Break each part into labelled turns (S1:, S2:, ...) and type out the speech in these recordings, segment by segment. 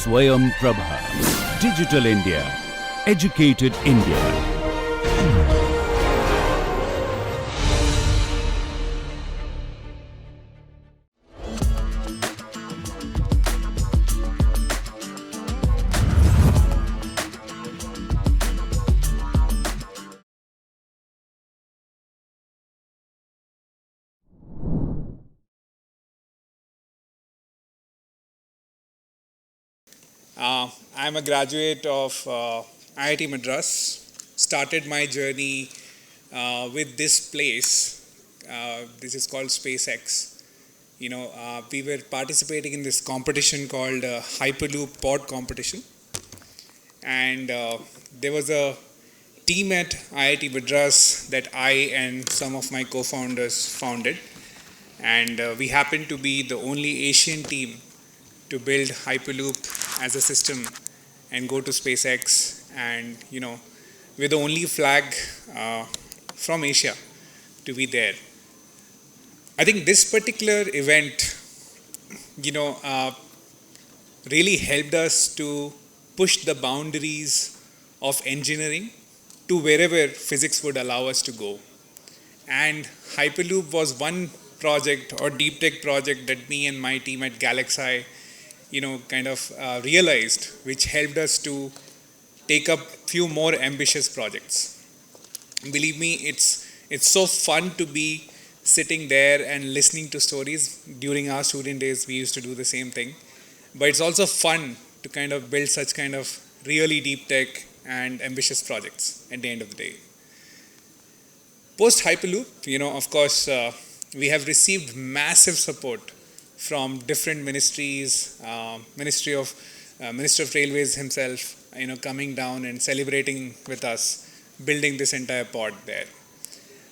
S1: Swayam Prabha. Digital India. Educated India.
S2: I'm a graduate of IIT Madras. Started my journey with this place. This is called SpaceX. We were participating in this competition called Hyperloop Pod competition, and there was a team at IIT Madras that I and some of my co-founders founded, and we happened to be the only Asian team to build Hyperloop as a system and go to SpaceX, and we're the only flag from Asia to be there. I think this particular event, really helped us to push the boundaries of engineering to wherever physics would allow us to go. And Hyperloop was one project or deep tech project that me and my team at Galaxy realized, which helped us to take up few more ambitious projects. Believe me, it's so fun to be sitting there and listening to stories. During our student days, we used to do the same thing. But it's also fun to kind of build such kind of really deep tech and ambitious projects at the end of the day. Post Hyperloop, of course, we have received massive support from different ministries, Minister of Railways himself, coming down and celebrating with us, building this entire pod there.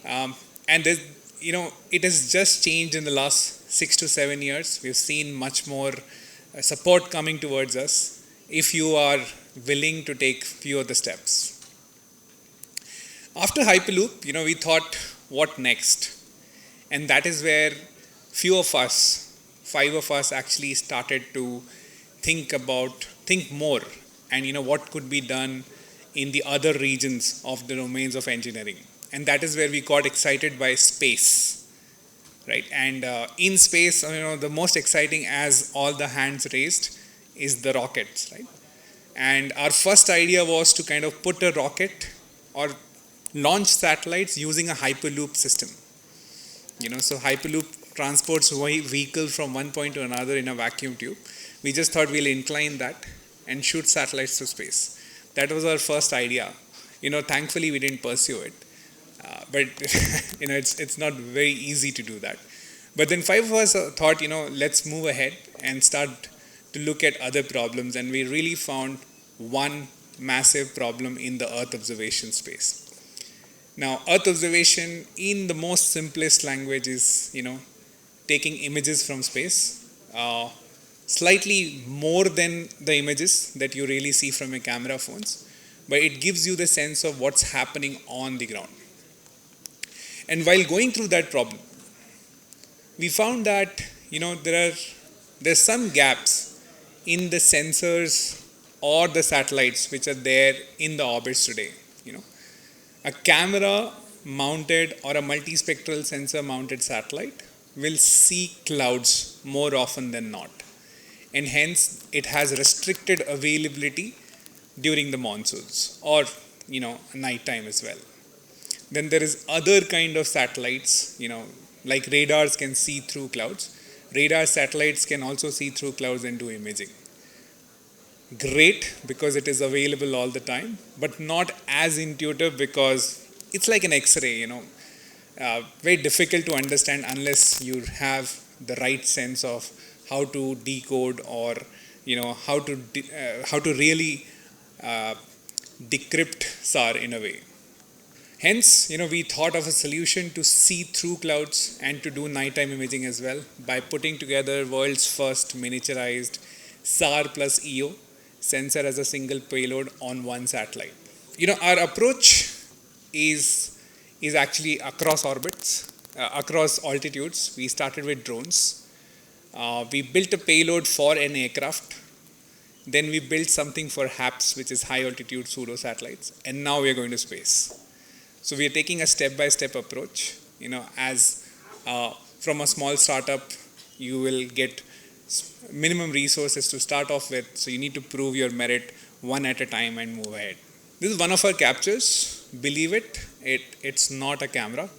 S2: And it has just changed in the last 6 to 7 years. We've seen much more support coming towards us if you are willing to take few of the steps. After Hyperloop, we thought, what next? And that is where few of us, 5 of us, actually started to think more and what could be done in the other regions of the domains of engineering. And that is where we got excited by space, right? And in space, the most exciting, as all the hands raised, is the rockets, right? And our first idea was to kind of put a rocket or launch satellites using a Hyperloop system. So Hyperloop transports vehicle from one point to another in a vacuum tube. We just thought we'll incline that and shoot satellites to space. That was our first idea. Thankfully we didn't pursue it. But it's not very easy to do that. But then 5 of us thought, let's move ahead and start to look at other problems. And we really found one massive problem in the Earth observation space. Now, Earth observation in the most simplest language is, taking images from space, slightly more than the images that you really see from your camera phones, but it gives you the sense of what's happening on the ground. And while going through that problem, we found that, there's some gaps in the sensors or the satellites which are there in the orbits today. A camera mounted or a multispectral sensor mounted satellite will see clouds more often than not. And hence it has restricted availability during the monsoons or, nighttime as well. Then there is other kind of satellites, like radars can see through clouds. Radar satellites can also see through clouds and do imaging. Great, because it is available all the time, but not as intuitive because it's like an X-ray, very difficult to understand unless you have the right sense of how to decode or, how to really decrypt SAR in a way. Hence, we thought of a solution to see through clouds and to do nighttime imaging as well by putting together world's first miniaturized SAR plus EO sensor as a single payload on one satellite. Our approach is actually across orbits, across altitudes. We started with drones. We built a payload for an aircraft, Then we built something for HAPS, which is high altitude pseudo satellites, and now we are going to space. So we are taking a step-by-step approach. As from a small startup, you will get minimum resources to start off with, so you need to prove your merit one at a time and move ahead. This is one of our captures. Believe it, it's not a camera.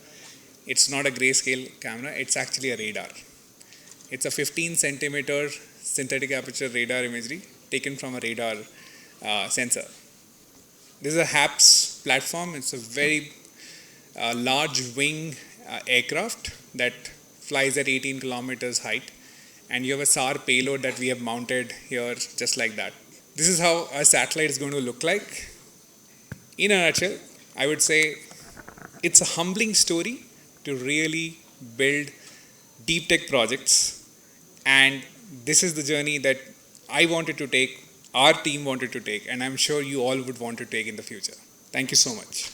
S2: It's not a grayscale camera. It's actually a radar. It's a 15 centimeter synthetic aperture radar imagery taken from a radar sensor. This is a HAPS platform. It's a very large wing aircraft that flies at 18 kilometers height. And you have a SAR payload that we have mounted here just like that. This is how a satellite is going to look like. In a nutshell, I would say it's a humbling story to really build deep tech projects. And this is the journey that I wanted to take, our team wanted to take, and I'm sure you all would want to take in the future. Thank you so much.